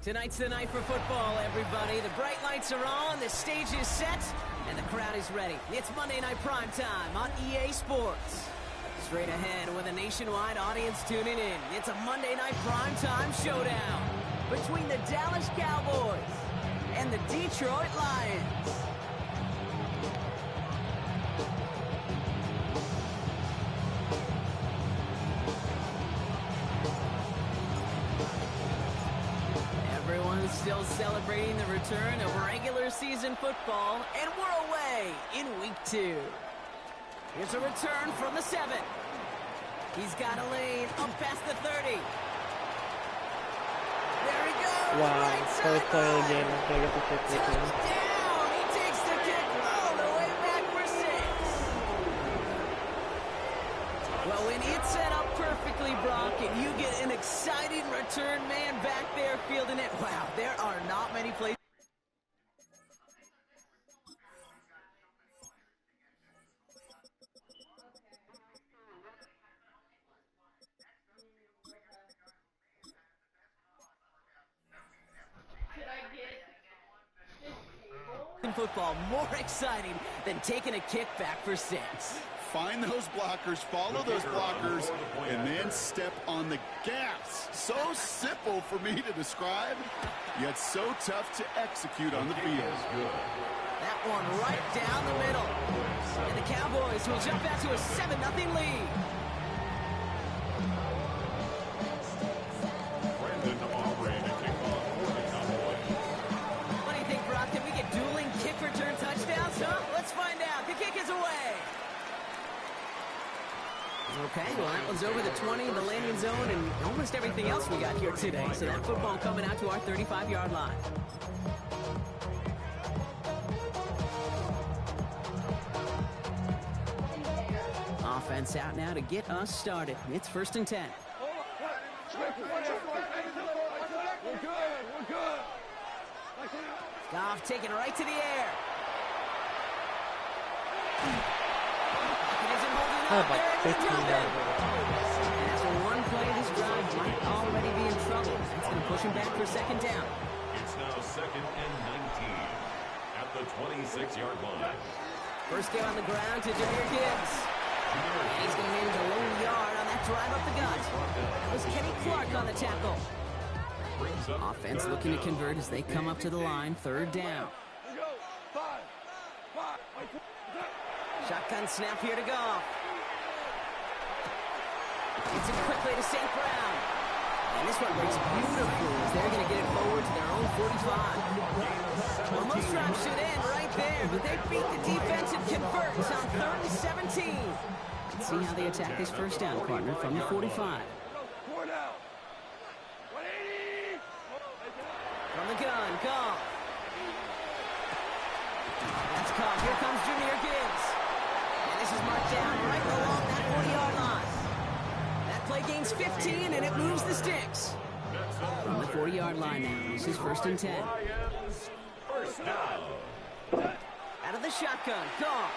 Tonight's the night for football, everybody. The bright lights are on, the stage is set, and the crowd is ready. It's Monday Night Primetime on EA Sports. Straight ahead with a nationwide audience tuning in. It's a Monday Night Primetime showdown between the Dallas Cowboys and the Detroit Lions. Everyone's still celebrating the return of regular season football, and we're away in week 2. Here's a return from the 7. He's got a lane up past the 30. There he goes. Wow, right first play of the game. I'm gonna get the kick return. Touchdown! He takes the kick all the way back for 6. Well, when it's set up perfectly, Brock, and you get an exciting return man back there fielding it, wow, there are not many plays. Football more exciting than taking a kick back for 6. Find those blockers, follow those blockers, and then step on the gas. So simple for me to describe, yet so tough to execute on the field. That one right down the middle. And the Cowboys will jump out to a 7-0 lead. Let's find out. The kick is away. Okay, well, that one's over the 20, the landing zone, and almost everything else we got here today. So that football coming out to our 35-yard line. Offense out now to get us started. It's 1st and 10. Goff taking it right to the air. About 15 yards. And after one play, this drive might already be in trouble. That's going to push him back for 2nd down. It's now 2nd and 19 at the 26-yard line. First down on the ground to Jahmyr Gibbs. And he's going to manage a low yard on that drive up the gut. That was Kenny Clark on the tackle. Offense looking to convert as they come up to the line. 3rd down. Shotgun snap here to Goff. Gets it quickly to St. Brown. And this one breaks beautifully as they're going to get it forward to their own 45. Well, most drives should end right there, but they beat the defense and convert on 3rd and 17. Let's see how they attack this 1st down, partner, from the 45. From the gun, Goff. That's caught. Here comes Jahmyr Gibbs. This is marked down right along that 40-yard line. That play gains 15, and it moves the sticks. From the 40-yard line now, this is 1st and 10. Out of the shotgun, Goff.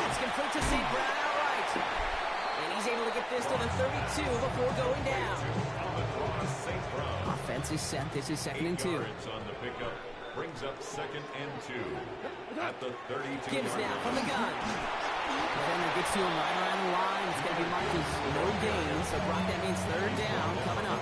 It's complete to St. Brown outright. And he's able to get this to the 32 before going down. Offense is set. This is 2nd and 2. Brings up 2nd and 2 at the 32. Gibbs now from the gun. Defender gets to him right around the line. It's going to be marked as no gain. So Brock, that means 3rd down coming up.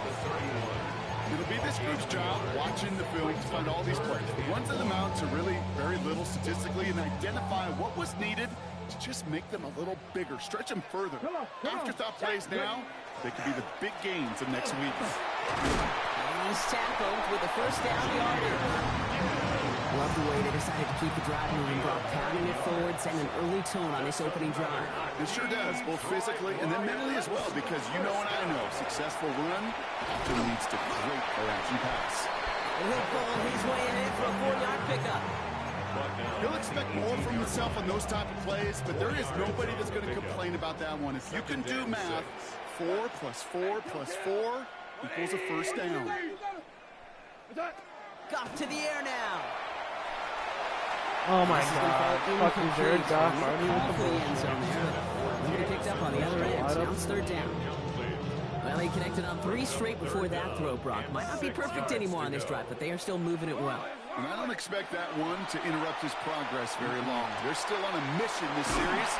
It'll be this group's job watching the film to find all these plays. The ones that amount to really very little statistically and identify what was needed to just make them a little bigger, stretch them further. Afterthought plays now, they could be the big gains of next week. He's tackled with the 1st down yardage. Love the way they decided to keep the drive moving, Brock, pounding it forward, setting an early tone on this opening drive. It sure does, both physically and then mentally as well, because you know and I know successful run often leads to great play-action pass. And he'll pull his way in for a 4-yard pickup. He'll expect more from himself on those type of plays, but there is nobody that's going to complain about that one. If you can do math, 4 plus 4 plus 4 equals a 1st down. Goff to the air now. Oh my God. Fucking Jared Goff already with the end zone there. He picked up on the other end. Now it's 3rd down. Well, They connected on 3 straight before that throw, Brock. Might not be perfect anymore on this drive, but they are still moving it well. And I don't expect that one to interrupt his progress very long. They're still on a mission this series.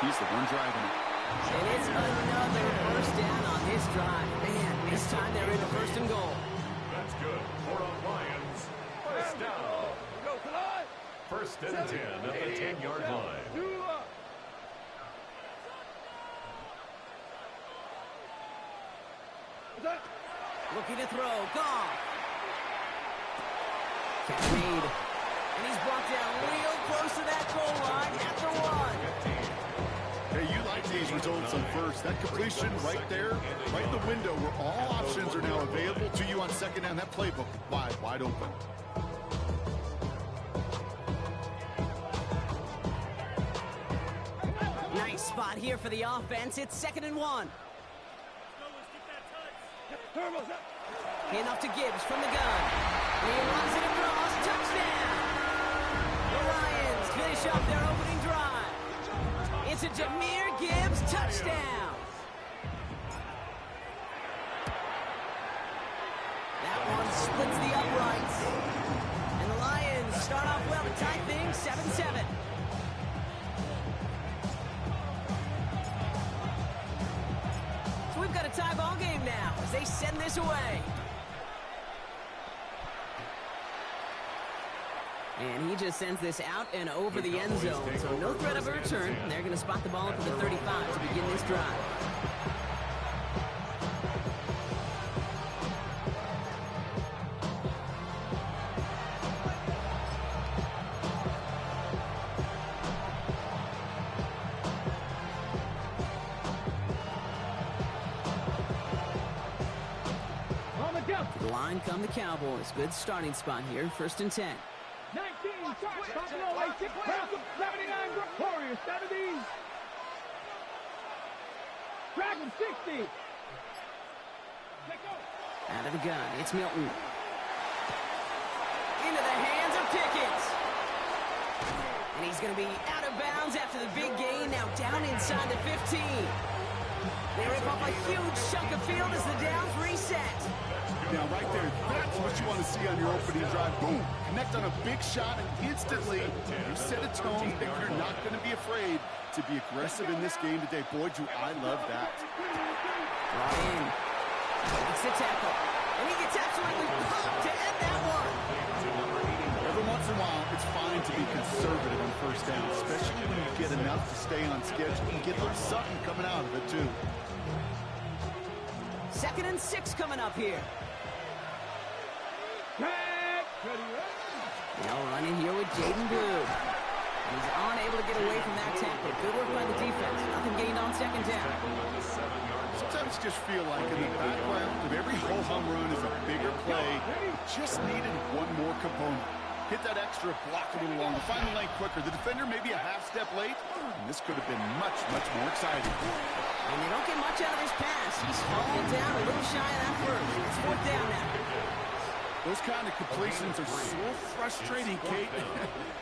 He's the one driving it. And it's another first down on this drive. Man, this time they're into first and goal. That's good for the Lions. First down. First and 10 at the 10-yard line. Looking to throw. Goff. Catch made. And he's brought down real close to that goal line at the 1. Hey, you like these results on first. That completion right there, right in the window where all options are now available to you on second down. That playbook wide open. Nice spot here for the offense. It's 2nd and 1. Enough to Gibbs from the gun. He runs it across. Touchdown! The Lions finish off their opening drive. It's a Jahmyr Gibbs touchdown. That one splits the uprights. And the Lions start off well to tie things 7-7. So we've got a tie ball game now as they send this away. And he just sends this out and over the end zone. So no threat of a return. They're going to spot the ball up at the 35 to begin this drive. The line come the Cowboys. Good starting spot here. 1st and 10. 19, Buffalo, 79, Warriors, 70. Dragon, 60. Out of the gun, it's Milton. Into the hands of Pickett. And he's going to be out of bounds after the big gain. Now down inside the 15. They rip off a huge chunk of field as the downs reset. Now, right there, that's what you want to see on your opening drive. Boom! Connect on a big shot, and instantly you set a tone that you're not going to be afraid to be aggressive in this game today. Boy, do I love that. Brought in. Makes the tackle. And he gets absolutely popped to end that one. Every once in a while, it's fine to be conservative on first down, especially when you get enough to stay on schedule and get a little something coming out of it, too. 2nd and 6 coming up here. Now running here with Jaden Blue. He's unable to get away from that tackle. Good work by the defense. Nothing gained on 2nd down. Sometimes just feel like in the background of every ho-hum run is a bigger play. Just needed one more component. Hit that extra block a little longer. Find the lane quicker. The defender may be a half step late, and this could have been much, much more exciting. And they don't get much out of his pass. He's fallen down a little shy of that first. It's 4th down now. Those kind of completions are so frustrating, Kate.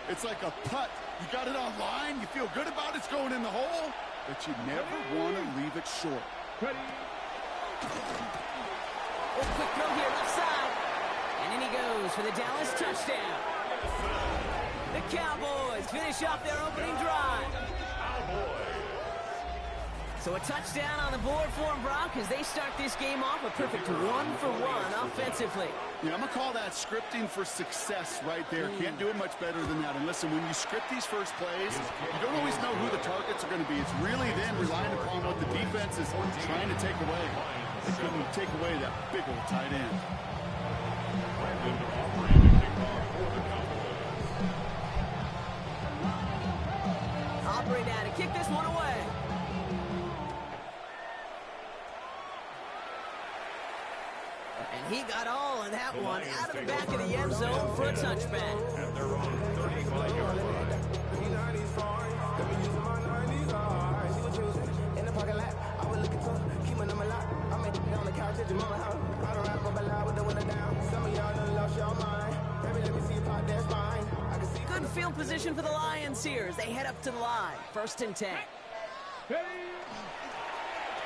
It's like a putt. You got it on line. You feel good about it's going in the hole, but you never want to leave it short. Oh, quick throw here, left side. And in he goes for the Dallas touchdown. The Cowboys finish off their opening drive. So a touchdown on the board for them, Brock, as they start this game off a perfect 1-for-1 offensively. Yeah, I'm going to call that scripting for success right there. Can't do it much better than that. And listen, when you script these first plays, you don't always know who the targets are going to be. It's really then relying upon what the defense is trying to take away. They couldn't take away that big old tight end. Aubrey now to kick this one away. And he got all of that one out of the back of the end zone for a touchback. At their own 35-yard line. Good field position for the Lions here as they head up to the line. 1st and 10.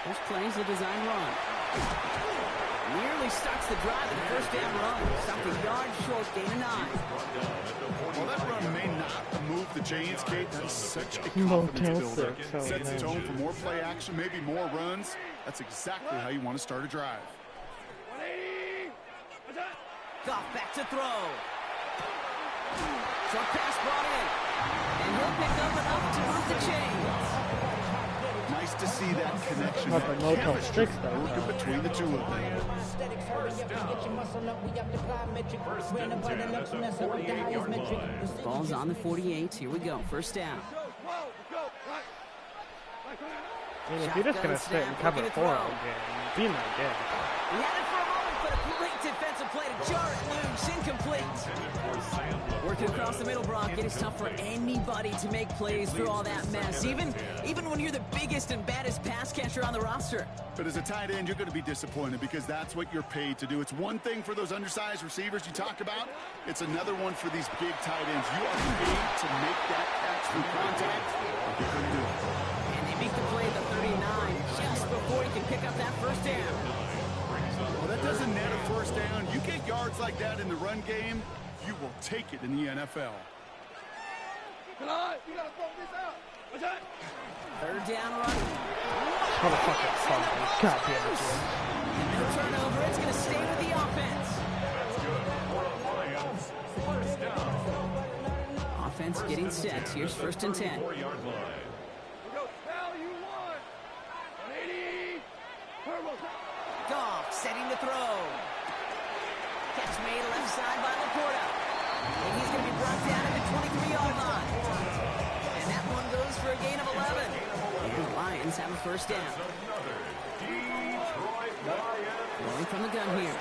This plays a design run. Nearly starts the drive with the first down run. Stopped a yard short, gain of 9. Well, that run may not move the chains, Kate. That is such a confidence builder. Sets the tone for more play action, maybe more runs. That's exactly how you want to start a drive. Goff back to throw. Short pass brought in. And he'll pick up enough to move the chains. Nice to see that connection. Not the low sticks, though. Working between the two of them. First and 10 at the 48-yard line. Ball's on the 48. Here we go. First down. I mean, if you're just going to sit and cover 4 all game, be my guess. He had it for a moment, but a great defensive play to jar it loose. Incomplete. Working across the middle, Brock. It is tough for anybody to make plays through all that mess, even when you're the biggest and baddest pass catcher on the roster. But as a tight end, you're going to be disappointed because that's what you're paid to do. It's one thing for those undersized receivers you talk about. It's another one for these big tight ends. You are paid to make that catch through contact. You couldn't do it. And they beat the play at the 39 just before he can pick up that first down. Well, that doesn't net a first down. You get yards like that in the run game, you will take it in the NFL. Third down run. Motherfucking fumble. God damn it, dude. And no turnover. It's going to stay with the offense. First down. Offense getting set. Here's first and 10. 4-yard line. Goff setting the throw. Catch made left side by Laporta. And he's going to be brought down at the 23-yard line. And that one goes for a gain of 11. And the Lions have a first down. Rolling from the gun here.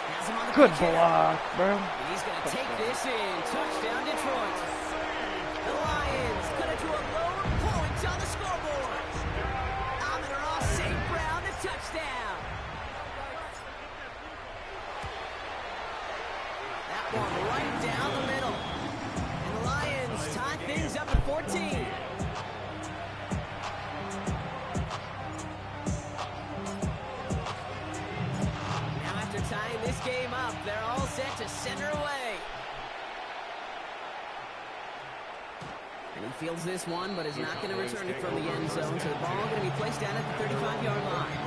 Has him on the Good pitch here. block, bro. And he's going to take this in. Touchdown, Detroit. The Lions cut it to a lower point on the scoreboard. Amon-Ra St. Brown, the touchdown. That one right down the middle. And the Lions tie things up at 14. Now after tying this game up, they're all set to center away. And he fields this one, but is not going to return it from the end zone. So the ball going to be placed down at the 35-yard line.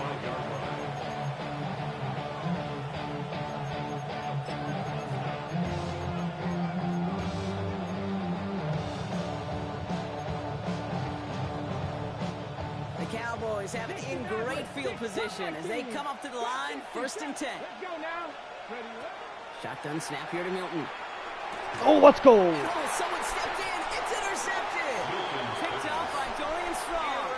The Cowboys have it in great field position as they come up to the line, first and 10. Shotgun snap here to Milton. Oh, let's go. Oh, someone stepped in. It's intercepted. Picked off by Dorian Strong.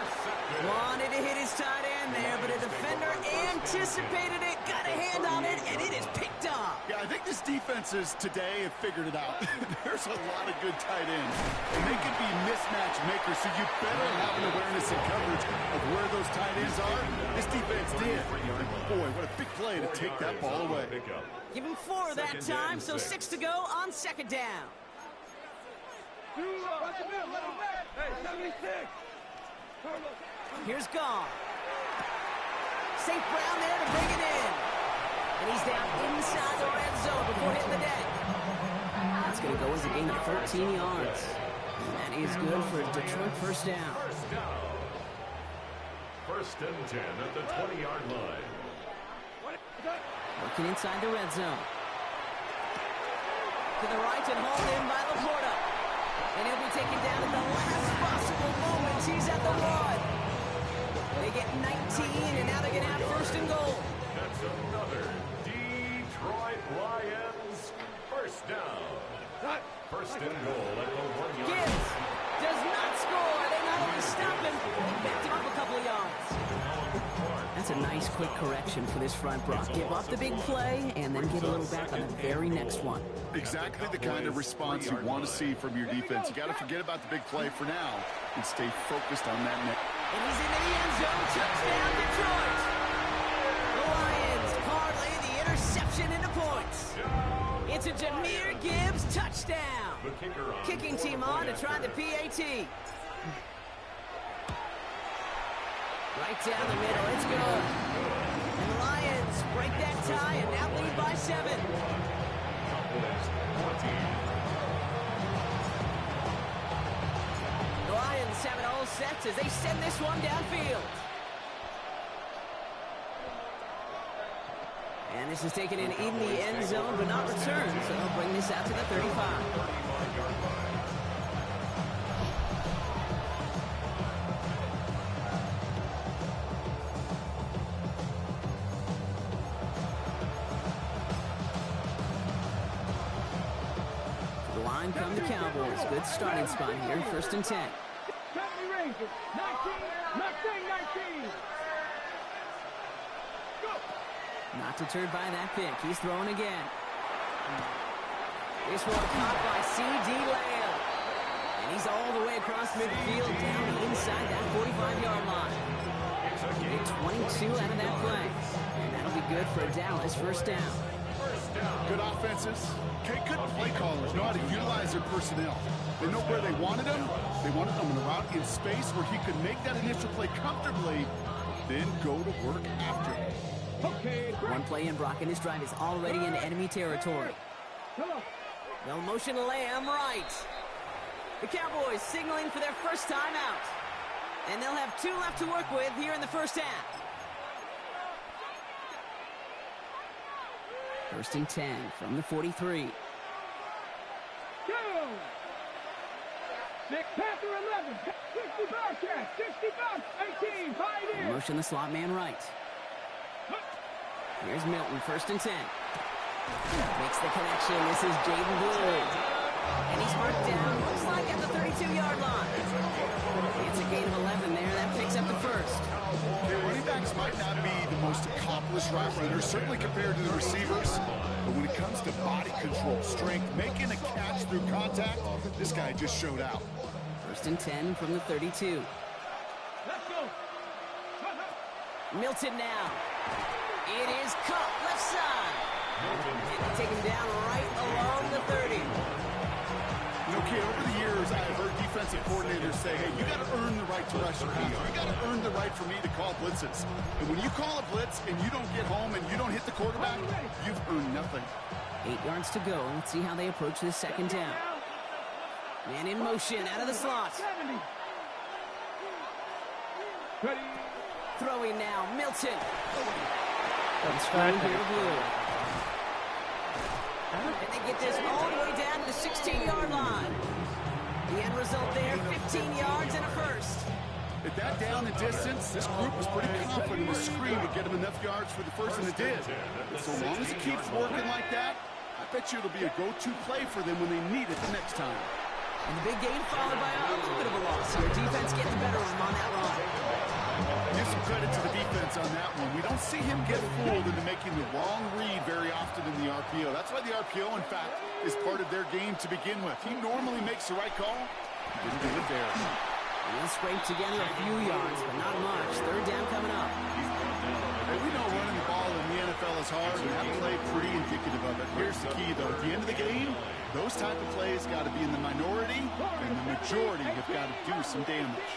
Wanted to hit his tight end there, but a defender anticipated it, got a hand on it, and it is picked up. Yeah, I think this defenses today have figured it out. There's a lot of good tight ends, and they can be mismatch makers, so you better have an awareness and coverage of where those tight ends are. This defense did. Boy, what a big play to take that ball away. Give him 4 that time, so 6 to go on second down. Here's Goff. St. Brown there to bring it in. And he's down inside the red zone before hitting the deck. That's going to go as a gain of 13 yards. And that is good for a Detroit first down. First and 10 at the 20-yard line. Working inside the red zone. To the right and hauled in by Laporta. And he'll be taken down at the last possible moment. He's at the 1. They get 19, and now they're going to have first and goal. That's another Detroit Lions first down. First and goal at the 1-yard line. Gibbs does not score. They not only stop him, they backed him up a couple of yards. That's a nice quick correction for this front, Brock. Give up the big play and then get a little back on the very next one. Exactly the kind of response you want to see from your defense. You got to forget about the big play for now and stay focused on that next. And he's into the end zone. Touchdown, Detroit. The Lions parlay the interception into points. It's a Jahmyr Gibbs touchdown. Kicking team on to try the PAT. Right down the middle. It's good. And the Lions break that tie and now lead by 7. The Lions have it all set as they send this one downfield. And this is taken in the end zone, but not returned, so they'll bring this out to the 35. The line come the Cowboys. Good starting spot here, 1st and 10. 19. Not deterred by that pick. He's throwing again. This one caught by C.D. Lamb. And he's all the way across midfield down inside that 45-yard line. Get 22 out of that play. And that'll be good for a Dallas 1st down. Good offenses. Okay, good play callers know how to utilize their personnel. They know where they wanted him. They wanted him in a route in space where he could make that initial play comfortably, then go to work after it. One play in, Brock, and this drive is already in enemy territory. They'll motion Lamb right. The Cowboys signaling for their first time out. And they'll have 2 left to work with here in the 1st half. 1st and 10 from the 43. Panther 11, 60 Bobcat, 60 Bucks, 18, Pioneer. Motion the slot man right. Here's Milton, 1st and 10. Makes the connection. This is Jaden Blue. And he's marked down, looks like at the 32-yard line. It's a gain of 11 there. That picks up the 1st. The running backs might not be the most accomplished route runners, certainly compared to the receivers. But when it comes to body control, strength, making a catch through contact, this guy just showed out. 1st and 10 from the 32. Let's go. Milton now. It is caught left side. And they take him down right along the 30. Okay, over the years, I have heard defensive coordinators say, hey, you got to earn the right to rush your passer. You got to earn the right for me to call blitzes. And when you call a blitz and you don't get home and you don't hit the quarterback, you've earned nothing. 8 yards to go. Let's see how they approach this 2nd down. Man in motion out of the slot. 70. Ready. Throwing now, Milton. Distracted. And they get this all the way down to the 16-yard line. The end result there, 15 yards and a 1st. At that down and distance, this group was pretty confident the screen would get them enough yards for the 1st, and it did. But so long as it keeps working like that, I bet you it'll be a go-to play for them when they need it the next time. And the big gain followed by a little bit of a loss here. Defense getting the better of him on that run. Give some credit to the defense on that one. We don't see him get fooled into making the wrong read very often in the RPO. That's why the RPO, in fact, is part of their game to begin with. He normally makes the right call. He didn't do it there. He'll scrape together a few yards, but not much. 3rd down coming up. Hey, we know running the ball in the NFL is hard, and that play pretty indicative of it. Here's the key, though. At the end of the game, those type of plays got to be in the minority, and the majority have got to do some damage.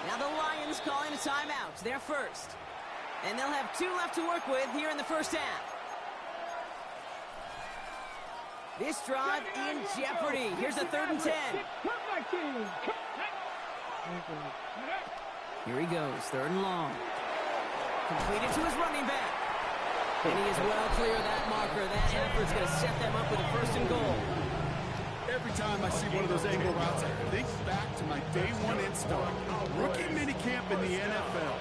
Now the Lions calling a timeout. They're first. And they'll have 2 left to work with here in the 1st half. This drive in jeopardy. Here's a 3rd and 10. Here he goes, 3rd and long. Completed to his running back. And he is well clear of that marker. That effort's going to set them up with a 1st and goal. Every time I see one of those angle routes, I think back to my day 1 install. Rookie minicamp in the NFL.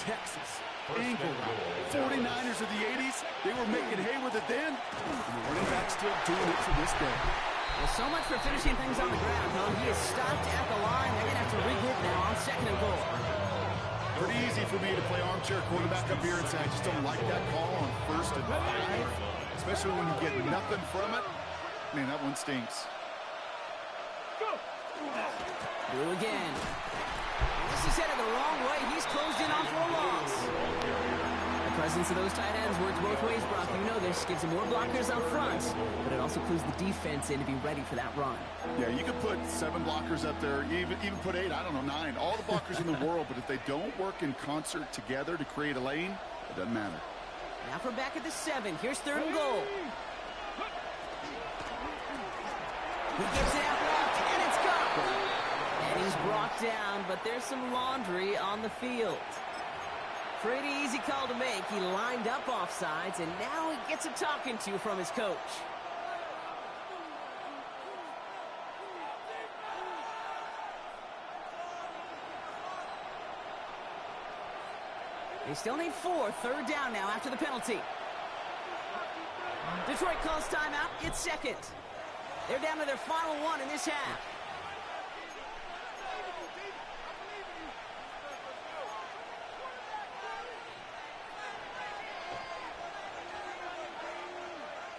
Texas. Angle route. 49ers of the 80s, they were making hay with it then. And the running back's still doing it to this day. Well, so much for finishing things on the ground, huh? He is stopped at the line. They're going to have to regroup now on 2nd and goal. Pretty easy for me to play armchair quarterback up here and say I just don't like that call on 1st and 5. Especially when you get nothing from it. Man, that one stinks. Blue again. And this is headed the wrong way. He's closed in on for a loss. presence of those tight ends works both ways, Brock. You know this. Gives them more blockers up front, but it also clues the defense in to be ready for that run. Yeah, you could put 7 blockers up there, even put 8, I don't know, 9. All the blockers in the world, but if they don't work in concert together to create a lane, it doesn't matter. Now for back at the 7. Here's 3rd and goal. He gives it out left, and it's gone. And he's brought down, but there's some laundry on the field. Pretty easy call to make. He lined up offsides, and now he gets a talking to from his coach. They still need 4. 3rd down now after the penalty. Detroit calls timeout. It's 2nd. They're down to their final 1 in this half.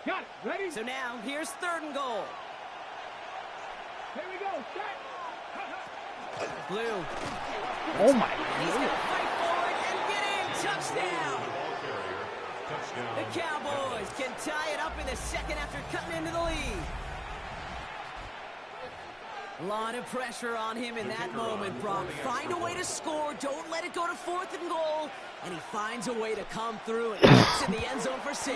Got it. Ready? So now, here's 3rd and goal. Here we go. Set. Blue. Oh my He's going to fight forward and get in. Touchdown. Touchdown. The Cowboys can tie it up in the 2nd after cutting into the lead. A lot of pressure on him in that moment, Brock. Find a way to score. Don't let it go to 4th and goal. And he finds a way to come through and gets in the end zone for 6.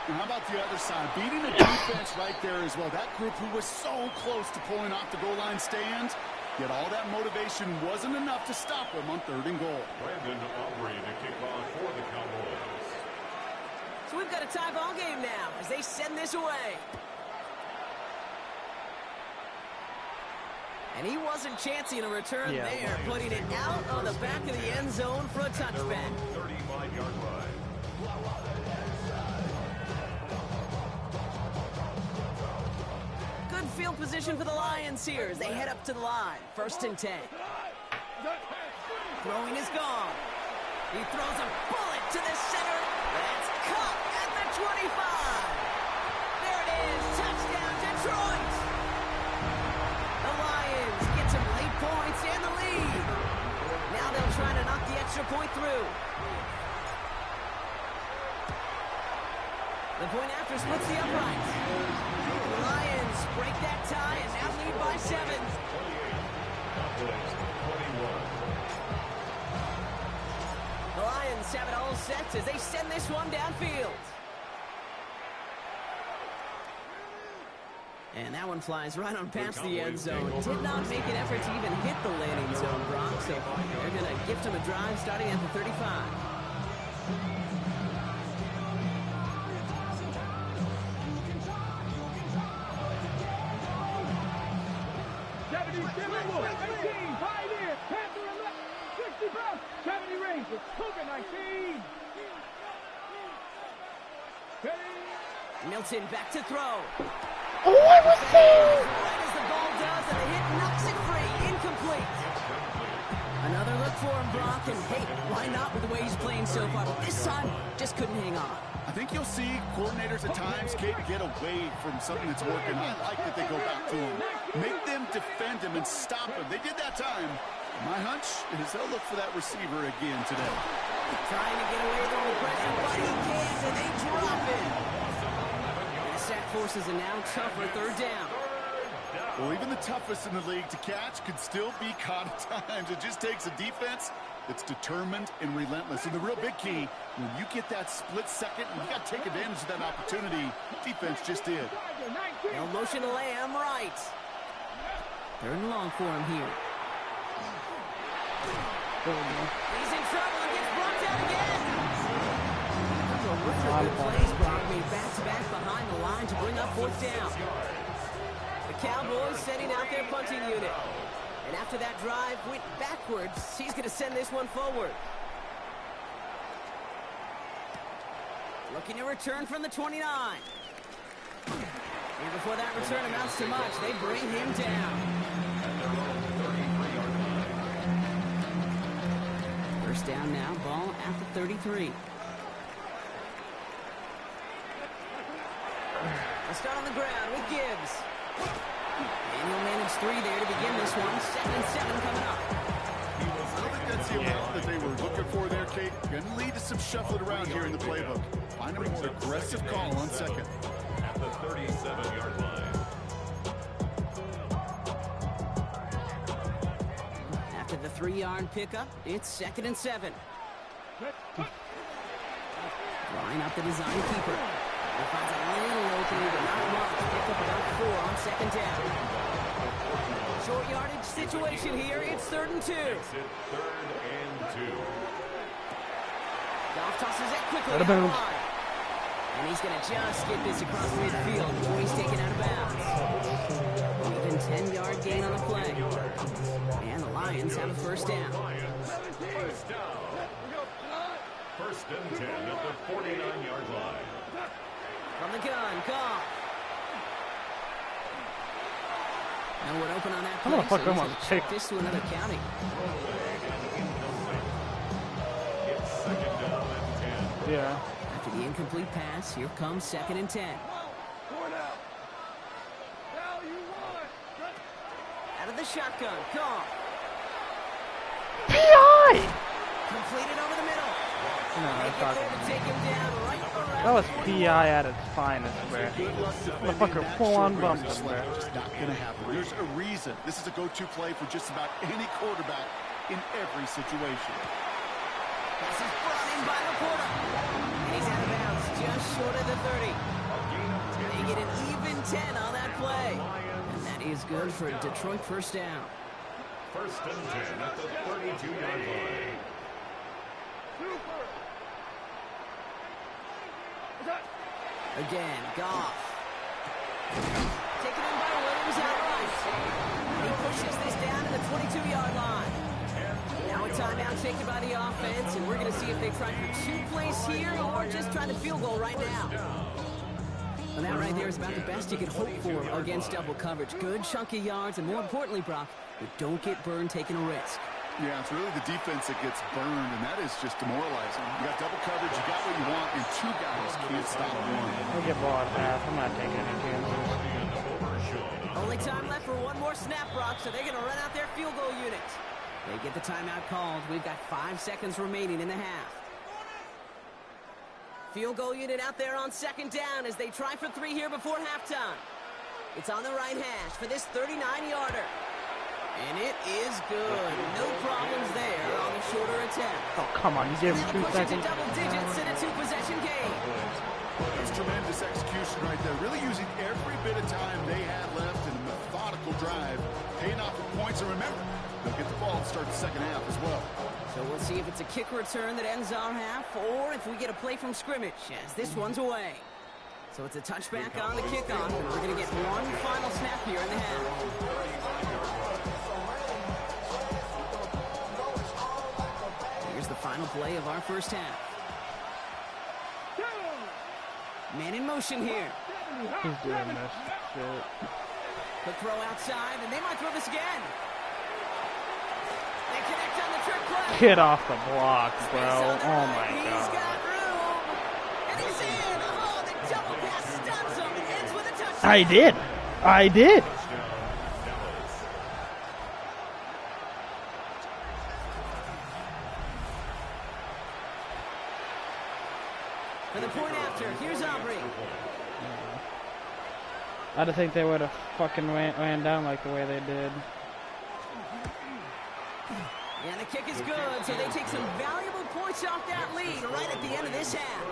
And how about the other side? Beating the defense right there as well. That group who was so close to pulling off the goal line stand, yet all that motivation wasn't enough to stop them on 3rd and goal. Brandon Aubrey to kick off for the Cowboys. So we've got a tie ball game now as they send this away. And he wasn't chancing a return there, putting it out on the back of the end zone for a touchback. 35-yard line. Good field position for the Lions here as they head up to the line. 1st and 10. Throwing is gone. He throws a bullet to the center. That's caught at the 25. There it is. Touchdown, Detroit. The Lions get some late points and the lead. Now they'll try to knock the extra point through. The point after splits the uprights. The Lions break that tie and now lead by 7. The Lions have it all set as they send this one downfield. And that one flies right on past the end zone. Did not make an effort to even hit the landing zone, Brock. So they're going to gift him a drive starting at the 35. Milton back to throw. Oh, I was there! Right as the ball does, and the hit knocks it free. Incomplete. Another look for him, Brock, and hey, why not with the way he's playing so far? But this time, just couldn't hang on. I think you'll see coordinators at times, Kate, get away from something that's working. I like that they go back to him. Make them defend him and stop him. They did that time. My hunch is they'll look for that receiver again today. Trying to get away from the pressure, but he can't, and they drop it. And the sack forces a now tougher 3rd down. Well, even the toughest in the league to catch could still be caught at times. It just takes a defense that's determined and relentless. And the real big key, when you get that split second, you got to take advantage of that opportunity. Defense just did. They'll motion to Lamb right. 3rd and long for him here. He's in trouble and gets brought down again. A good plays, Brock, made back-to-back behind the line to bring up 4th down. The Cowboys setting out their punting unit. And after that drive went backwards, he's going to send this one forward. Looking to return from the 29. And before that return amounts to much, they bring him down. 1st down now, ball at the 33. They'll start on the ground with Gibbs. And he'll manage 3 there to begin this one. 2nd and 7 coming up. I don't think that's the amount that they were looking for there, Kate. Going to lead to some shuffling around here in the playbook. Find a more aggressive call on second. At the 37-yard line. After the 3-yard pickup, it's 2nd and 7. Line up the design keeper. He finds a little opening, but not much. Pick up about 4 on 2nd down. Short yardage situation here. It's 3rd and 2. Makes it 3rd and 2. Goff tosses it quickly out of line. And he's going to just get this across midfield before he's taken out of bounds. Even 10-yard gain on the play. And the Lions have a 1st down. First down. 1st and 10 at the 49-yard line. From the gun, Goff. No one open on that play, so he's going to check this to another county. It's 2nd down and 10. Yeah. After the incomplete pass, here comes 2nd and 10. Out of the shotgun, Goff. P.I. Completed over the middle. No, that's not good. Take him down right around. That was P.I. at its finest, man. Motherfucker full-on bumped him, man. Just not going to happen. There's a reason. This is a go-to play for just about any quarterback in every situation. This is brought in by Laporta. And he's out of bounds, just short of the 30. They get an even 10 on that play. And that is good for a Detroit 1st down. 1st and 10 at the 32-yard line. Again, Goff. Taken in by Williams outright. He pushes this down to the 22-yard line. Now a timeout taken by the offense, and we're going to see if they try for 2 plays here or just try the field goal right now. Well, that right there is about the best you could hope for against double coverage. Good chunky yards, and more importantly, Brock, you don't get burned taking a risk. Yeah, it's really the defense that gets burned, and that is just demoralizing. You got double coverage, you got what you want, and 2 guys can't stop one. I'll get ball at half. I'm not taking any chances. Only time left for 1 more snap, Brock, so they're going to run out their field goal unit. They get the timeout called. We've got 5 seconds remaining in the half. Field goal unit out there on 2nd down as they try for 3 here before halftime. It's on the right hash for this 39-yarder. And it is good. No problems there on the shorter attempt. Oh, come on. You gave him 2 seconds. Double digits and a 2-possession game. That's tremendous execution right there. Really using every bit of time they had left in a methodical drive. Paying off with points. And remember, they'll get the ball to start the 2nd half as well. So we'll see if it's a kick return that ends our half or if we get a play from scrimmage as this one's away. So it's a touchback on the kickoff, and we're going to get 1 final snap here in the half. Here's the final play of our 1st half. Man in motion here. He's doing this shit. Quick throw outside, and they might throw this again. They connect on the trick play. Get off the block, bro. Oh my He's god. got room. And he's in. Oh, the double pass stuns him. Ends with a touchdown. I did. I did. For the point after, here's Aubrey. I don't think they would have fucking ran down like the way they did. And the kick is good, so they take some valuable points off that lead right at the end of this half.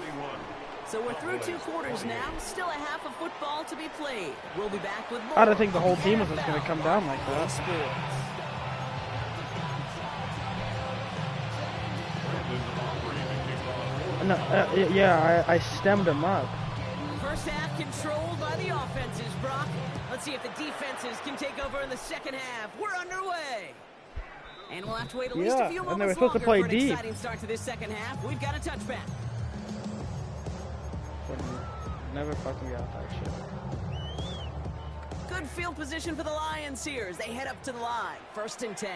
So we're through 2 quarters now. Still a half of football to be played. We'll be back with more. I don't think the whole team was just going to come down like that. No, yeah, I stemmed him up. First half controlled by the offenses, Brock. Let's see if the defenses can take over in the 2nd half. We're underway. And we'll have to wait at least a few moments and they were supposed to play for an deep. exciting start to this 2nd half. We've got a touchback. Never fucking got that shit. Good field position for the Lions here as they head up to the line. 1st and 10.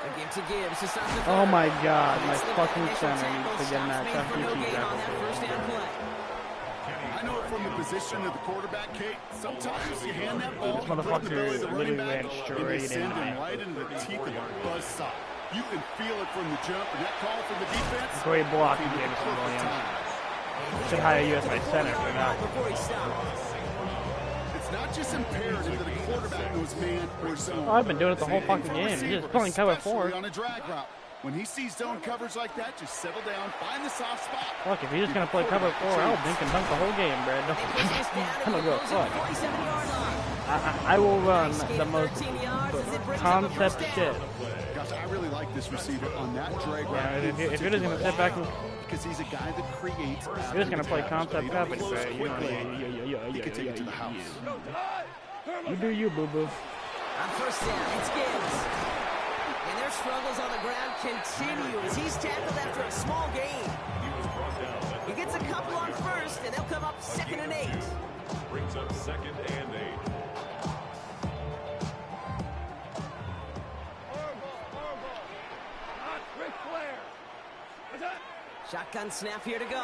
A give to Gibbs to start the third. Oh my god, my fucking center needs to get in that Stops made for no championship gain on that jacket. 1st down play. I know from the position of the quarterback, Kate, sometimes you hand that ball, This motherfucker literally ran straight and they in send him there. right into the teeth of the buzzsaw. You can feel it from the jump, and that call from the defense. Great block from Jameson Williams. Should hire you as my center for that. It's not just imperative that a quarterback knows man or zone. Oh, I've been doing it the whole fucking game. He's just pulling cover 4. On a drag route. When he sees zone coverage like that, just settle down, find the soft spot. Look, if you're just gonna play cover 4, I'll dink and dunk the whole game, Brad. I'm gonna go fuck. I will run the most concept shit. Gosh, I really like this receiver on that drag route. Yeah, if you're just gonna sit back and because he's a guy that creates. you're just gonna play concept coverage, Brad. You know, He could take it to the house. You do you, boo boo. On first down, it's Gibbs. And their struggles on the ground continue as he's tackled after a small gain. He gets a couple on first, and they'll come up 2nd and 8. Brings up 2nd and 8. Shotgun snap here to go.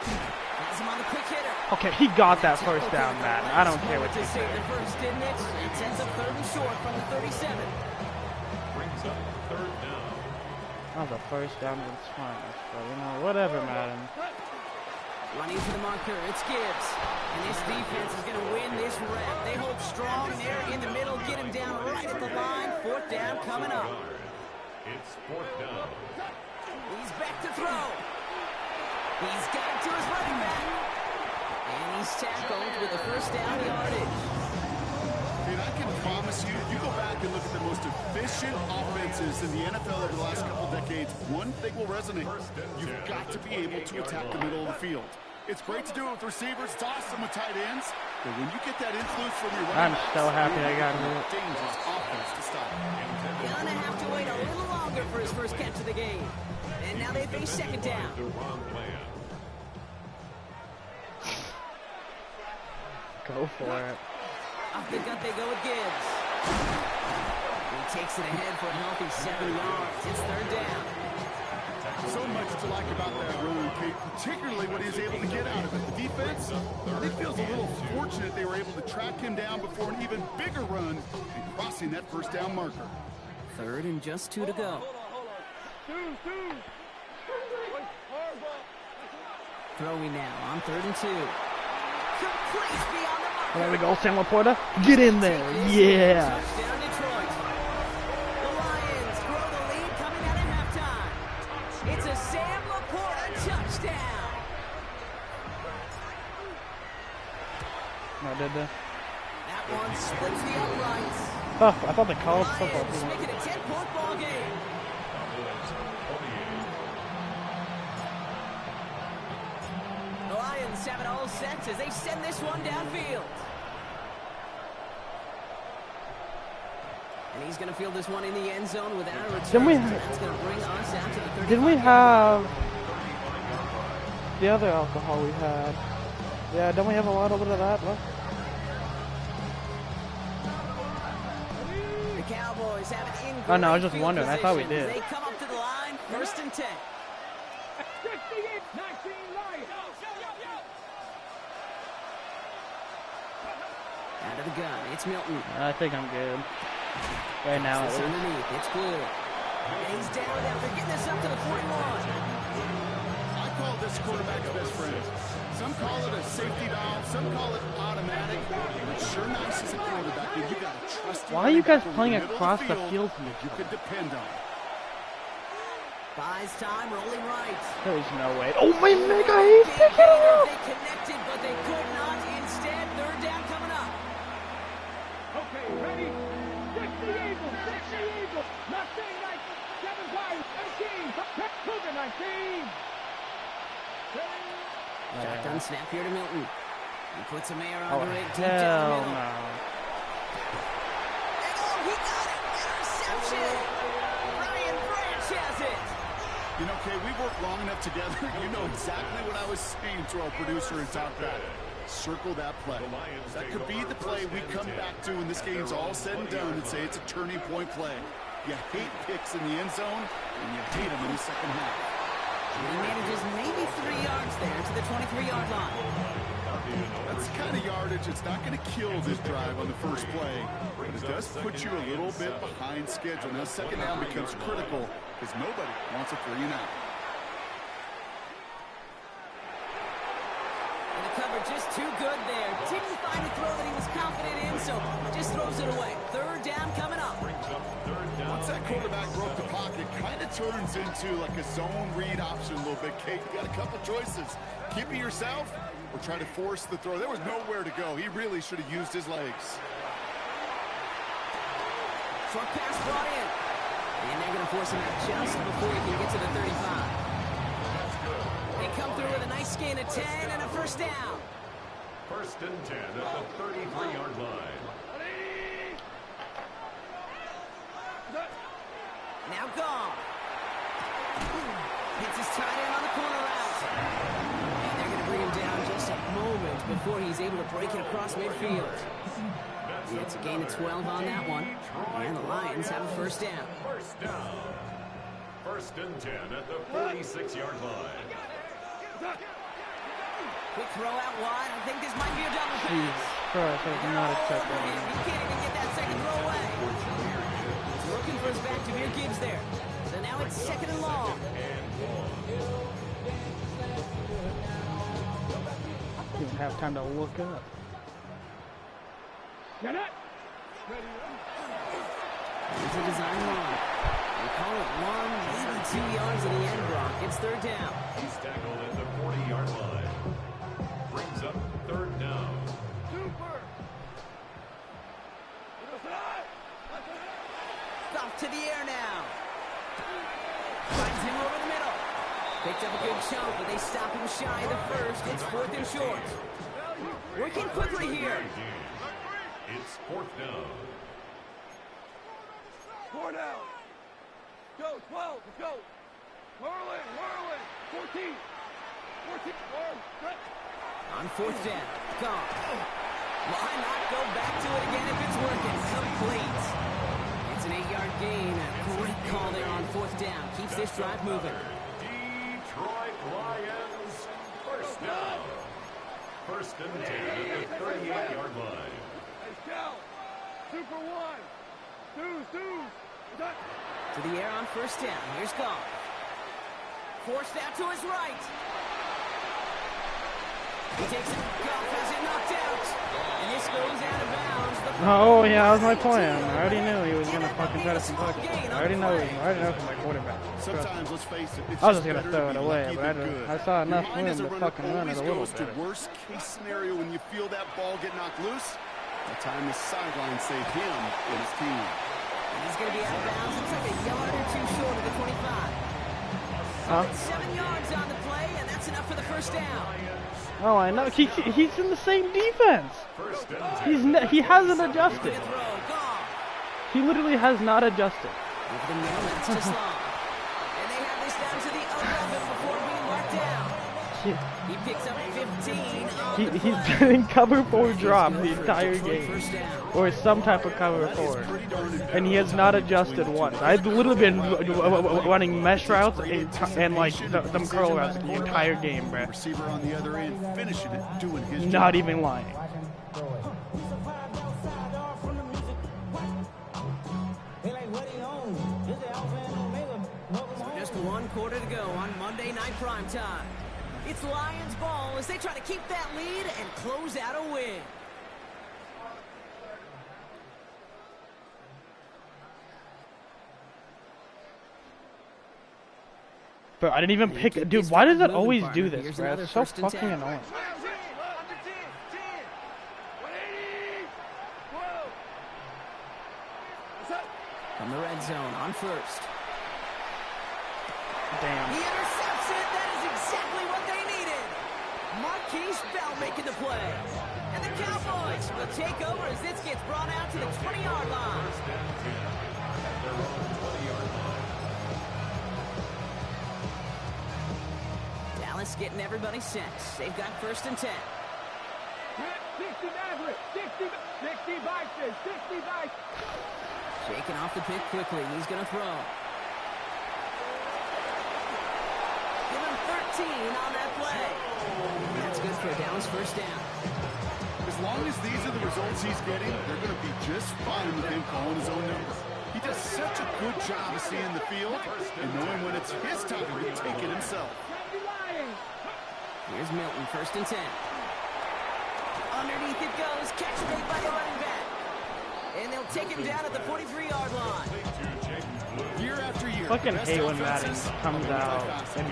Has him on the quick hitter. Okay, he got that first down, man. I don't care what you say. The first, didn't it? It sends up 3rd and short from the 37. Brings up 3rd down. That was a first down against Swans, but you know, whatever, Madden. Running to the marker, it's Gibbs. And this defense is going to win this rep. They hold strong, and they're in the middle, get him down right at the line. 4th down coming up. It's 4th down. He's back to throw. He's got it to his running back. And he's tackled with a first down yardage. And I can promise you, you go back and look at the most efficient offenses in the NFL over the last couple decades, one thing will resonate. You've got to be able to attack the middle of the field. It's great to do it with receivers. It's awesome with tight ends. But when you get that influence from your running backs, I'm so happy I got him. dangerous offense to stop. Gonna have to wait a little longer for his first catch of the game. And now they face 2nd down. Go for it. Off the gut they go with Gibbs. He takes it ahead for a healthy 7 yards. It's 3rd down. So much to like about that run, Kate, particularly what he was able to get out of it. The defense, I think, feels a little fortunate they were able to track him down before an even bigger run and crossing that first down marker. 3rd and just 2 to go. Throwing now on 3rd and 2. Complete beyond the marker. There we go, Sam Laporta. Get in there. Yeah. Touchdown Detroit. The Lions grow the lead coming out at halftime. It's a Sam Laporta touchdown. No, did they? That one splits the uprights. Oh, I thought they called Lions football. make it a 10-point ball game. The Lions have it all set as they send this one downfield. And he's going to field this one in the end zone without a return. That's going to bring us out to the 35. Didn't we have the other alcohol we had? Yeah, don't we have a little bit of that left? The Cowboys have it in. Oh, no, I was just field wondering. I thought we position. did. They come up to the line, 1st and 10. 19 Lions. Out of the gun, it's Milton. I think I'm good. Right now, It's at least. underneath, it's Blue. And he's down after getting this up to the 41. I call this quarterback's best friend. Some call it a safety valve, some call it automatic. But sure nice as a quarterback, and you got to trust him. Why are you guys playing middle of across the field from you each could other? depend on. Buys time, rolling right. There's no way. Oh my mega, he's picking it up! They connected, but they could not. Instead, 3rd down coming up. Okay, ready? 60 Eagles, 60 Eagles. Nothing like 7 times, 18. Cougar 19. Shotgun snap here to Milton. He puts a mayor Oh, under it, deep down the hell middle. no. And oh, he got it! Interception! Brian Branch has it! You know, Kay, we worked long enough together. You know exactly what I was saying to our producer and Top Back. Circle that play. That could be the play we come back to when this game's all said and done and say it's a turning point play. You hate picks in the end zone, and you hate them in the second half. He manages maybe 3 yards there to the 23-yard line. That's the kind of yardage that's not going to kill this drive on the first play, but it does put you a little bit behind schedule. Now, second down becomes critical because nobody wants a 3-and-out. And the cover just too good there. Didn't find a throw that he was confident in, so just throws it away. Third down coming up. Once that quarterback broke the pocket, kind of turns into like a zone read option a little bit. Kate, you got a couple choices. Keep it yourself or try to force the throw. There was nowhere to go. He really should have used his legs. Short pass brought in. And they're going to force him out just before he can get to the 35. They come through with a nice gain of 10 and a first down. First and 10 at the 33-yard line. Now gone. Hits his tight end on the corner route. And they're going to bring him down just a moment before he's able to break it across midfield. It's a gain of 12 on that one. And the Lions have a first down. First down. First and 10 at the 46-yard line. Quick throw out wide. I think this might be a double pass. Christ, I did not expect He that. can't even get that second throw away. He's looking for his back to Veer Gibbs there. So now it's second and long. Didn't have time to look up. Get it. It's a design run. They call it 1, maybe 2 yards in the end, Brock. It's third down. He's tackled at the 40-yard line. Brings up third down. Off to the air now. Finds him over the middle. Picked up a good chunk, but they stop him shy of the first. It's fourth and short. Working quickly here. It's fourth down. 4 down. Go, 12, let's go. Whirling, 14. 14, On fourth down. Gone. Why not go back to it again if it's working? Complete. It's an 8-yard gain. A great call there on fourth down. Keeps this drive moving. Detroit Lions, first down. First and 10 at the 38-yard line. Hey, Scout. Super 1. Deuce. To the air on first down. Here's Goff. Forced out to his right. He takes it. Goff has it knocked out. And this goes out of bounds. Oh, yeah, that was my plan. I already knew he was going to fucking try to Kentucky. I already know from my quarterback. Sometimes, let's face it, it's I was just better going to throw it be away, lucky but than good. I saw enough Your mind room as a to runner fucking run it always a little goes to better. worst case scenario when you feel that ball get knocked loose. The time the sideline saved him and his team. And he's going to be out of bounds. Looks like a yard or two short of the 25. Huh? 7 yards on the play, and that's enough for the first down. Oh, I know. He's in the same defense. First and 10. He hasn't adjusted. Good throw. Goff. He literally has not adjusted. Over the middle, that's just long. And they have this down to the 11 before being marked down. He picks up 15 on the He's play. been in cover 4 drop Good the for a entire Detroit game. first down. Or some type of cover 4. And he has not adjusted once. I've literally been running mesh routes and like them curl routes the entire game, bruh. Receiver on the other end, finishing it, doing his job. Not even lying. Just 1 quarter to go on Monday Night Primetime. It's Lions ball as they try to keep that lead and close out a win. But I didn't even pick. Dude, why does it always do this, bro? It's so fucking annoying. From the red zone on first. Damn. He intercepts it. That is exactly what they needed. Marquise Bell making the play. And the Cowboys will take over as this gets brought out to the 20-yard line. First and 10 at their own 20-yard line. Dallas getting everybody set. They've got first and 10. 60 Maverick. 60 Vikings. 60 Vikings. Shaking off the pick quickly. He's going to throw. Give him 13 on that play. That's good for a Dallas first down. As long as these are the results he's getting, they're going to be just fine with him calling his own number. He does such a good job of seeing the field and knowing when it's his time to take it himself. Here's Milton, 1st and 10. Underneath it goes, catch made by the running back. And they'll take him down at the 43-yard line. Year after year, Fucking hate when Madden comes out and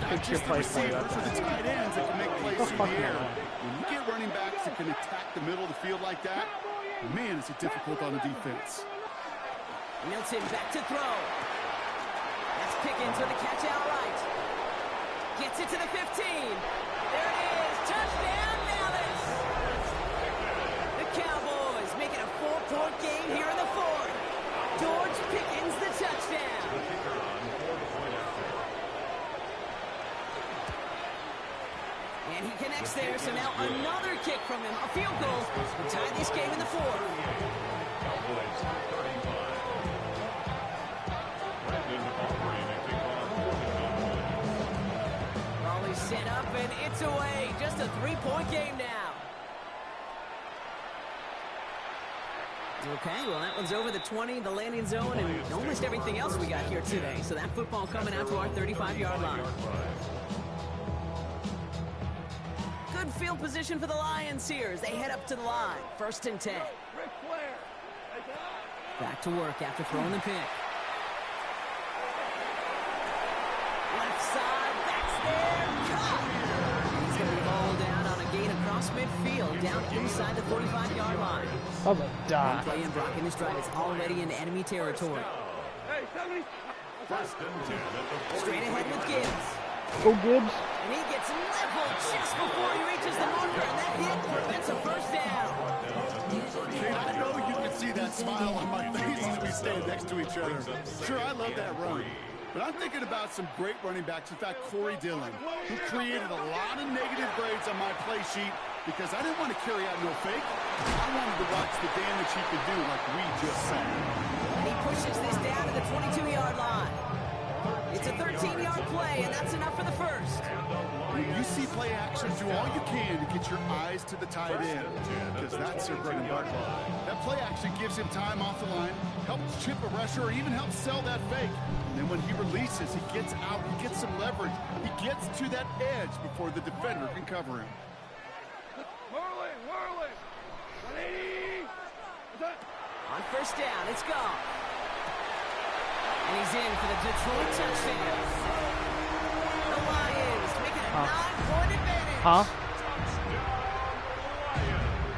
picks your play for you. For the tight ends that can make plays through the air. When you get running backs that can attack the middle of the field like that, man, is it difficult on the defense. Milton back to throw. That's Pickens with the catch outright. Gets it to the 15. There it is. Touchdown, Dallas. The Cowboys making a 4-point game here in the 4th. George Pickens the touchdown. And he connects there, so now another kick from him. A field goal to tie this game in the 4th. Cowboys 35. Always set up, and it's away. Just a 3-point game now. Okay, well, that one's over the 20, the landing zone, and almost everything else we got here today. So that football coming out to our 35-yard line. Good field position for the Lions here as they head up to the line. 1st and 10. Back to work after throwing the pick. Left side, that's there, caught. He's going to be balled down on a gain across midfield, down inside the 45-yard line. Oh, my God. One play in blocking this drive is already in enemy territory. 1st and 10 at the Straight ahead with Gibbs. Go Gibbs. And he gets leveled just before he reaches the marker, and that hit prevents a first down. I know you can see that smile on my face as we stand next to each other. Sure, I love that run. But I'm thinking about some great running backs. In fact, Corey Dillon, who created a lot of negative grades on my play sheet because I didn't want to carry out no fake. I wanted to watch the damage he could do like we just saw. And he pushes this down to the 22-yard line. It's a 13-yard play, and that's enough for the first. When you see play action, do all you can to get your eyes to the tight end, because that's their bread and butter. That play action gives him time off the line, helps chip a rusher, or even helps sell that fake. And then when he releases, he gets out, he gets some leverage. He gets to that edge before the defender can cover him. On 1st down, it's gone. And he's in for the Detroit touchdown. The Lions making a 9-point advantage. Huh?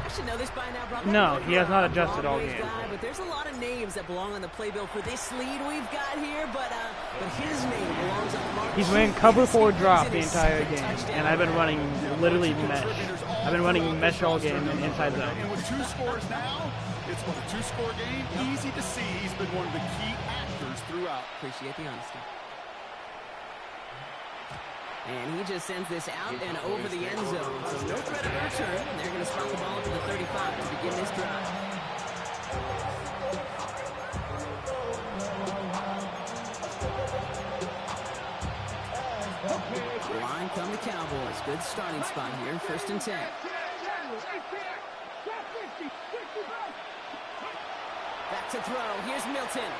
I should know this by now, Brock. No, he has not adjusted all game. But there's a lot of names that belong on the playbill for this lead we've got here, but his name belongs on the mark. He's running cover 4 drop the entire game, and I've been running literally mesh. I've been running mesh all game in inside zone. And with 2 scores now, it's what, a 2-score game? Easy to see he's been one of the key actors throughout. Appreciate the honesty. And he just sends this out and over the end zone. So no threat of a return. They're going to spot the ball to the 35 to begin this drive. The line come the Cowboys. Good starting spot here. 1st and 10. Back to throw. Here's Milton.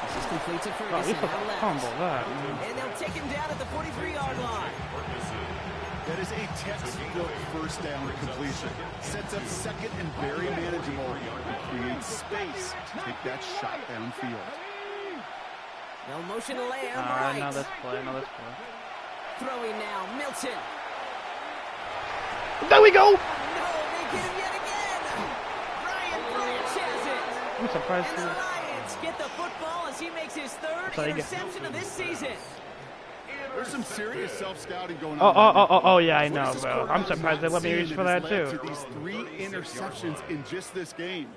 This is complete to Ferguson. And they'll take him down at the 43-yard line. That is a textbook first down completion. Sets up second and very manageable. And creates space to take that shot downfield. No motion to lay on I right. know this play. Throwing now, Milton. There we go. No, they get him yet again. Brian Branch has it. I'm surprised. And the Lions get the football as he makes his 3rd interception of this season. There's some serious self-scouting going on. Oh, yeah, I know, bro. I'm surprised they let me reach for that, too. To these 3 interceptions in just this game.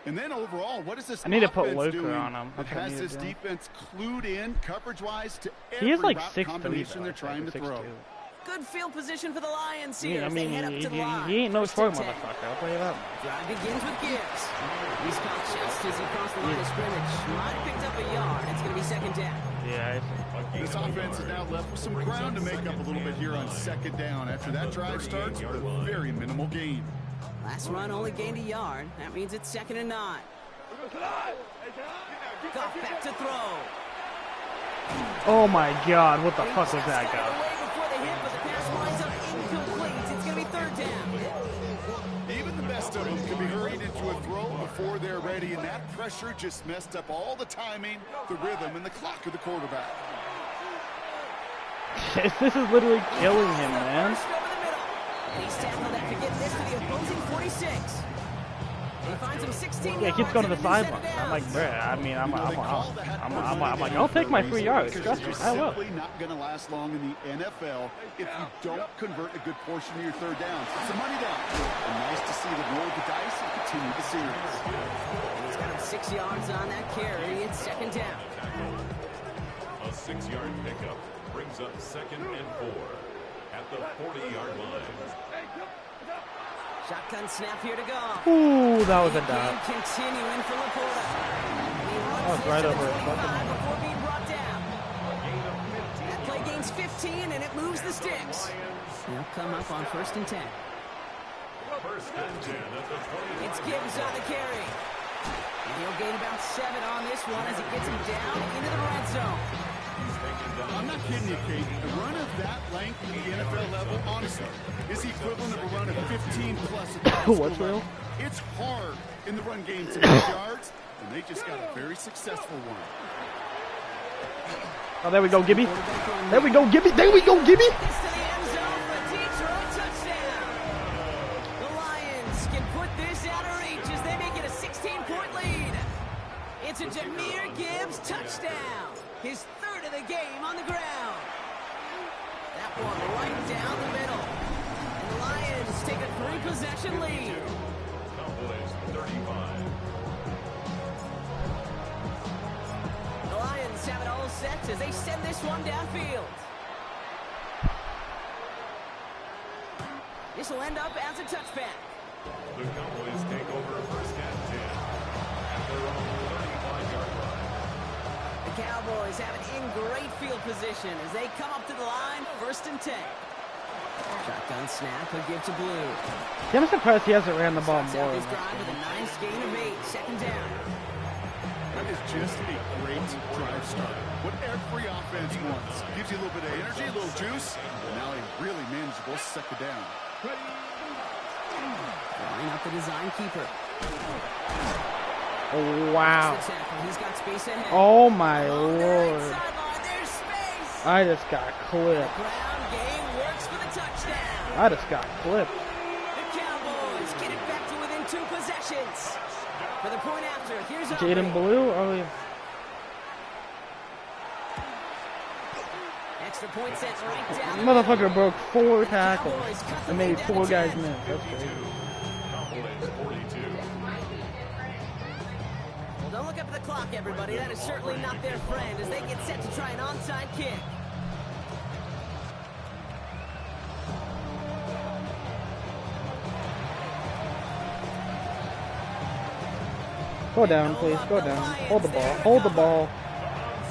And then overall, what is this I need to put offense Luker doing on him. that has this defense clued in coverage-wise to He is every like route 6'3", combination they're trying to 6'2". throw? Good field position for the Lions here. I as mean, they head up to the line. he ain't no 1st sport and 10. motherfucker. I'll tell you that. Drive begins with Gibbs. He's caught just as he crossed the line of scrimmage. Might have picked up a yard. It's going to be 2nd down. Yeah. This offense is now left with some ground to make up a little bit here on second down. After that drive starts with a very minimal gain. Last run only gained a yard. That means it's 2nd and 9. Goff back to throw. Oh my God, what the fuck was that, Got guy? away before the hit, but the pass winds up incomplete. It's going to be 3rd down. Even the best of them can be hurried into a throw before they're ready, and that pressure just messed up all the timing, the rhythm, and the clock of the quarterback. This is literally killing him, man. Burst over the middle. And he's tackled after getting this to the opposing 46. He finds him 16 Yeah, he keeps going to the yards, sideline. and then I'm like, set it bruh, I mean, I'm like, I'll I'll take my 3 yards. Trust me, I will. Simply not going to last long in the NFL if you don't convert a good portion of your 3rd downs. It's a money down. And nice to see them roll the dice and continue the series. And he's got him 6 yards on that carry. It's 2nd down. A 6-yard pickup brings up 2nd and 4 at the 40-yard line. Shotgun snap here to go. Ooh, that was a Game dot. continuing for Laporta. He runs was right this to over the his fucking 25 before being brought down. That play gains 15, and it moves the sticks. They'll come up on 1st and 10. 1st and 10 at the 20. It's Gibbs on the carry. And he'll gain about 7 on this one as he gets him down into the red zone. I'm not kidding you, Kate. A run of that length at the NFL level, honestly, is the equivalent of a run of 15-plus at the high school What's level. real? It's hard in the run game to make yards, and they just got a very successful one. Oh, there we go, Gibby. There we go, Gibby. There we go, Gibby. This to the end zone for Detroit touchdown. The Lions can put this out of reach as they make it a 16-point lead. It's a Jahmyr Gibbs touchdown. His 3rd of the game on the ground. That one right down the middle. And the Lions take a 3-possession lead. Cowboys 35. The Lions have it all set as they send this one downfield. This will end up as a touchback. The Cowboys take over 1st and 10 at their own 35-yard line. The Cowboys have it in great field position as they come up to the line, 1st and 10. Shotgun snap, he'll give to Blue. Yeah, I'm surprised he hasn't ran the ball Starts more. out his drive with a nice gain of 8, 2nd down. That is just a great drive start. What every offense wants. Gives you a little bit of energy, a little juice, and now a really manageable 2nd down. Line up the design keeper. Oh, wow. The tackle. He's got space ahead. Oh, my Along the right Lord. sideline, there's space. I just got clipped. Ground game works for the touchdown. I just got clipped. The Cowboys get it back to within 2 possessions. For the point after, here's Jaden Blue? Oh, yeah. Extra point set right down. Motherfucker broke 4 tackles and made 4 guys miss. That's crazy. Cowboys 42. Well, don't look up at the clock, everybody. That is certainly not their friend as they get set to try an onside kick. Go down, please. Go down. Hold the ball. Hold the ball.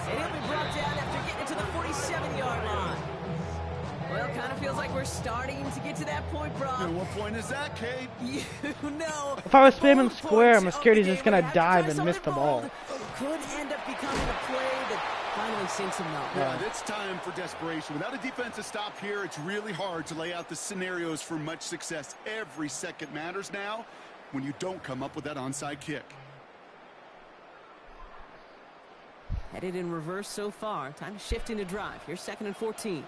And he'll be brought down after getting it to the 47-yard line. Well, kind of feels like we're starting to get to that point, Brock. And what point is that, Kate? You know. If I was spamming both square, I'm points scared of he's the just game gonna would have to dive try and miss the something ball. bold. Could end up becoming a play that finally sinks him though. Yeah, it's time for desperation. Without a defensive stop here, it's really hard to lay out the scenarios for much success. Every second matters now when you don't come up with that onside kick. Headed in reverse so far. Time to shift into drive. Here's 2nd and 14.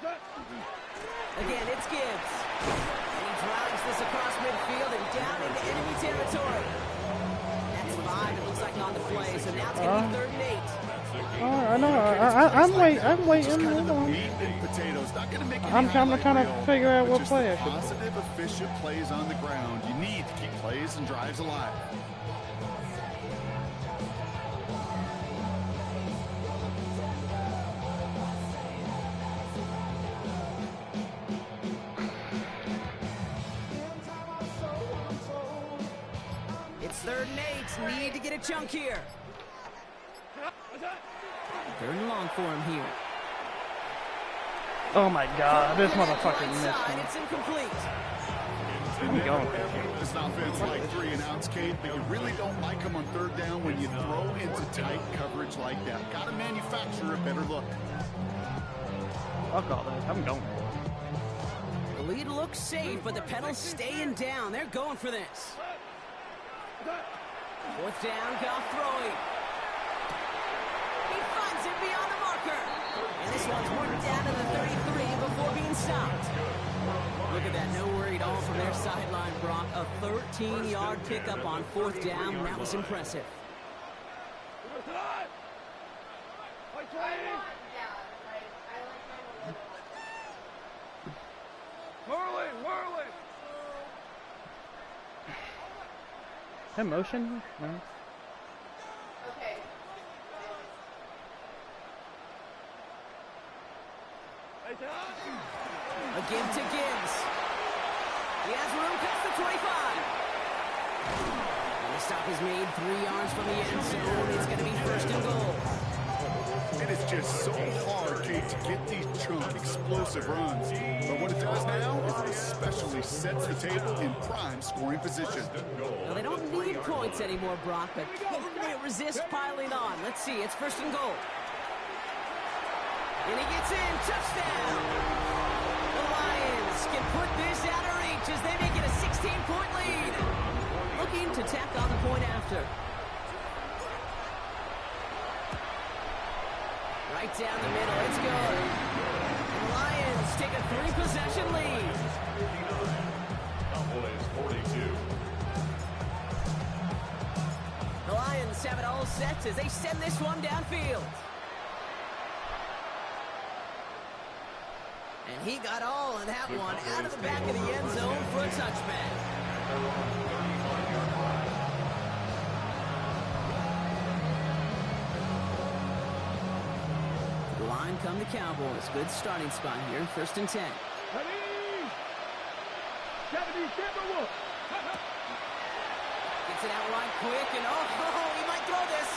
Again, it's Gibbs. And he drives this across midfield and down into enemy territory. That's 5, it looks like, on the play. So now it's going to be 3rd and 8. I know. I'm waiting. Just kind of Hold the on. meat and potatoes. Not going to make I'm trying to reel, figure out but what just play the I should do. positive, efficient plays on the ground. You need to keep plays and drives alive. It's 3rd and 8. Need to get a chunk here. Third and long for him here. Oh my God, this motherfucker Right missed side, me. it's incomplete. I'm going. This offense like 3-and-outs, Kate, but you really don't like them on third down when you throw into tight coverage like that. Got to manufacture a better look. Fuck all that. I'm going. The lead looks safe, but the pedal's staying down. They're going for this. Fourth down, Goff throwing. He finds it beyond the marker. And this one's worked down to the 33 before being stopped. Look at that, no worry at all from their sideline, Brock. A 13-yard pickup on fourth down. That was impressive. Whirling. That motion? No. Okay. A give to Gibbs. He has room past the 25. And the stop is made 3 yards from the end zone. It's going to be first and goal. It is just so hard, Kate, to get these chunk, explosive runs. But what it does now is it especially sets the table in prime scoring position. Well, they don't need points anymore, Brock, but can they resist piling on? Let's see. It's first and goal. And he gets in. Touchdown. The Lions can put this out of reach as they make it a 16-point lead. Looking to tack on the point after. Right down the middle. It's good. And the Lions take a 3-possession lead. Cowboys 42. The Lions have it all set as they send this one downfield. And he got all of that one out of the back of the end zone for a touchback. The line come the Cowboys. Good starting spot here, first and 10. Ready? 70 Timberwolves. Gets it out wide quick, and he might throw this.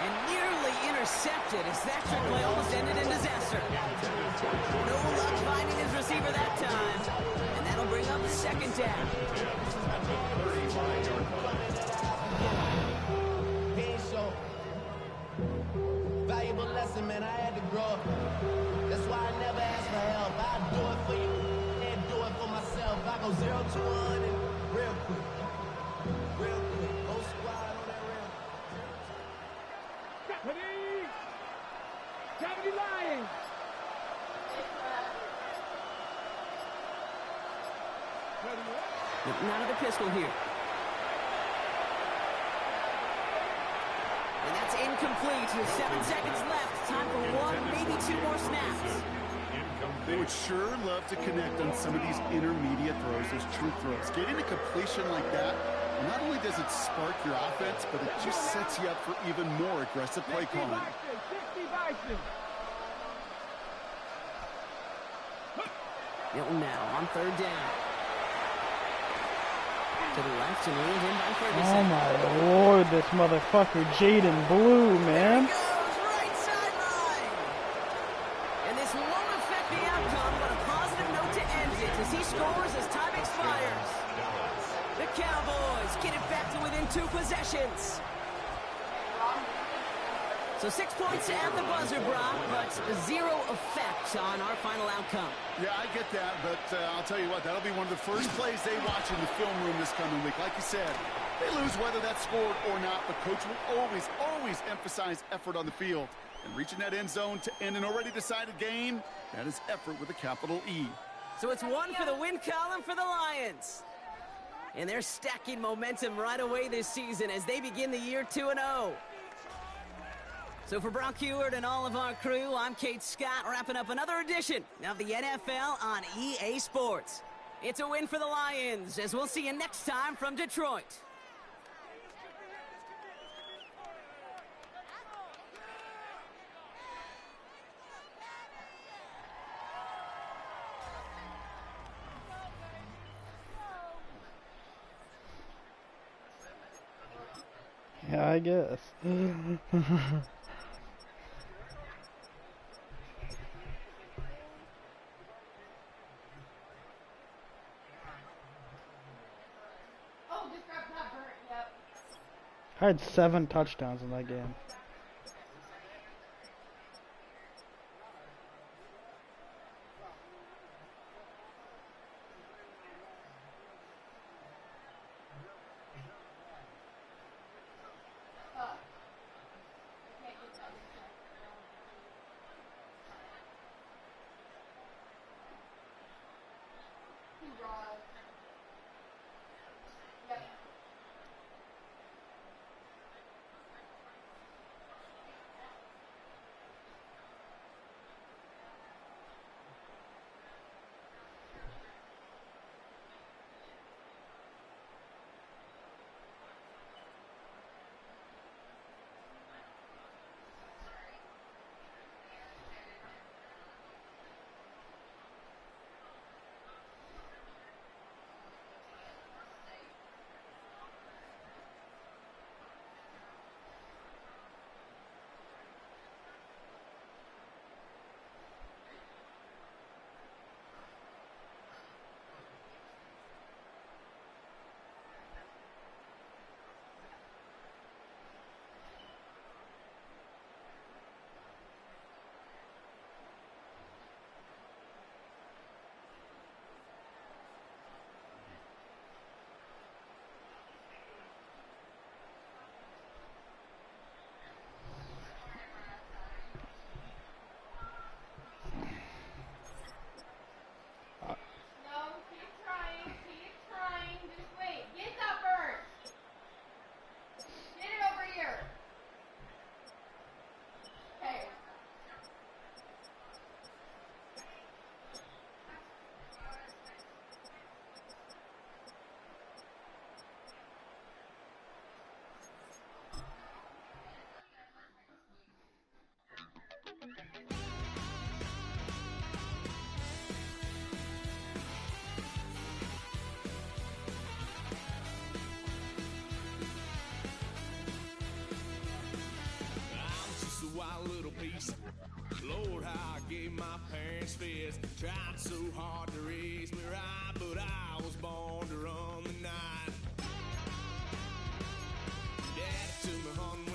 And nearly intercepted as that trick play almost ended in disaster. No luck finding his receiver that time. And that'll bring up second down. Valuable lesson, man. I had to grow up. That's why I never ask for help. I do it for you and do it for myself. I go 0 to 1 and real quick. Whole squad on that rail. Ready? 70 Lions. Looking out of the pistol here. And that's incomplete. 7 seconds left. Time for 1, maybe 2 more snaps. They would sure love to connect on some of these intermediate throws, those true throws. Getting a completion like that, not only does it spark your offense, but it just sets you up for even more aggressive play calling. 60 Bison. Milton now on third down. To the left and reeled in by Ferguson. Oh my lord, this motherfucker Jaden Blue, man. There he goes, right sideline. And this won't affect the outcome, but a positive note to end it as he scores as time expires. The Cowboys get it back to within 2 possessions. So 6 points at the buzzer, Brock, but 0 effect on our final outcome. Yeah, I get that, but I'll tell you what, that'll be one of the first plays they watch in the film room this coming week. Like you said, they lose whether that's scored or not, but Coach will always emphasize effort on the field. And reaching that end zone to end an already decided game, that is effort with a capital E. So it's 1 for the win column for the Lions. And they're stacking momentum right away this season as they begin the year 2-0. So for Brock Heward and all of our crew, I'm Kate Scott, wrapping up another edition of the NFL on EA Sports. It's a win for the Lions, as we'll see you next time from Detroit. Yeah, I guess. Oh, just grab that bird. Yep. I had 7 touchdowns in that game. Lord, how I gave my parents fits. Tried so hard to raise me right, but I was born to run the night. Dad took me on